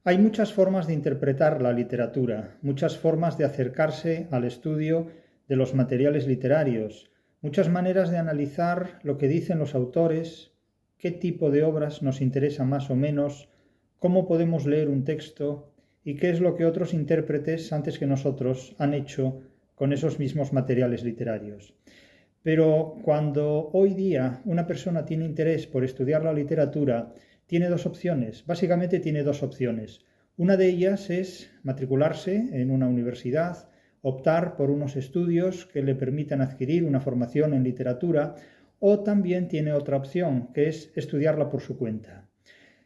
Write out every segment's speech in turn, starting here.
Hay muchas formas de interpretar la literatura, muchas formas de acercarse al estudio de los materiales literarios, muchas maneras de analizar lo que dicen los autores, qué tipo de obras nos interesa más o menos, cómo podemos leer un texto y qué es lo que otros intérpretes antes que nosotros han hecho con esos mismos materiales literarios. Pero cuando hoy día una persona tiene interés por estudiar la literatura, tiene dos opciones, básicamente tiene dos opciones. Una de ellas es matricularse en una universidad, optar por unos estudios que le permitan adquirir una formación en literatura, o también tiene otra opción, que es estudiarla por su cuenta.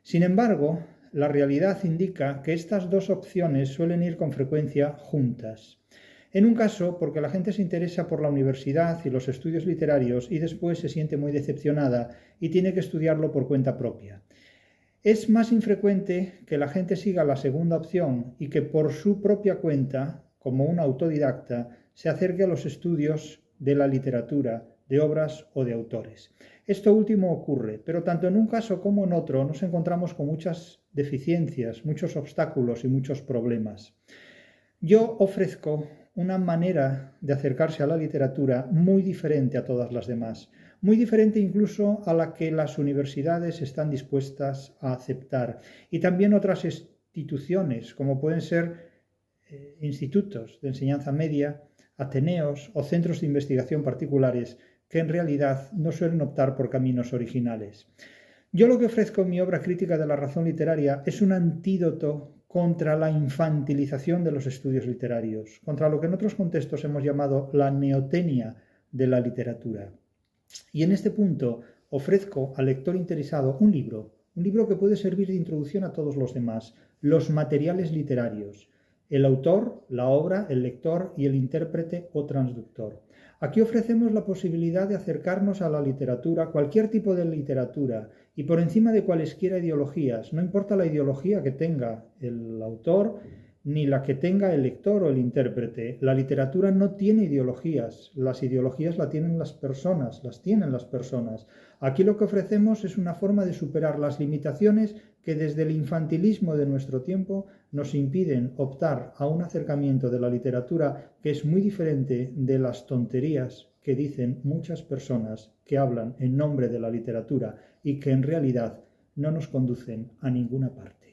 Sin embargo, la realidad indica que estas dos opciones suelen ir con frecuencia juntas. En un caso, porque la gente se interesa por la universidad y los estudios literarios y después se siente muy decepcionada y tiene que estudiarlo por cuenta propia. Es más infrecuente que la gente siga la segunda opción y que por su propia cuenta, como un autodidacta, se acerque a los estudios de la literatura, de obras o de autores. Esto último ocurre, pero tanto en un caso como en otro nos encontramos con muchas deficiencias, muchos obstáculos y muchos problemas. Yo ofrezco una manera de acercarse a la literatura muy diferente a todas las demás, muy diferente incluso a la que las universidades están dispuestas a aceptar y también otras instituciones como pueden ser institutos de enseñanza media, ateneos o centros de investigación particulares que en realidad no suelen optar por caminos originales. Yo lo que ofrezco en mi obra crítica de la razón literaria es un antídoto contra la infantilización de los estudios literarios, contra lo que en otros contextos hemos llamado la neotenia de la literatura. Y en este punto ofrezco al lector interesado un libro que puede servir de introducción a todos los demás, los materiales literarios, el autor, la obra, el lector y el intérprete o transductor. Aquí ofrecemos la posibilidad de acercarnos a la literatura, cualquier tipo de literatura, y por encima de cualesquiera ideologías, no importa la ideología que tenga el autor ni la que tenga el lector o el intérprete. La literatura no tiene ideologías, las ideologías las tienen las personas. Aquí lo que ofrecemos es una forma de superar las limitaciones que desde el infantilismo de nuestro tiempo nos impiden optar a un acercamiento de la literatura que es muy diferente de las tonterías que dicen muchas personas que hablan en nombre de la literatura y que en realidad no nos conducen a ninguna parte.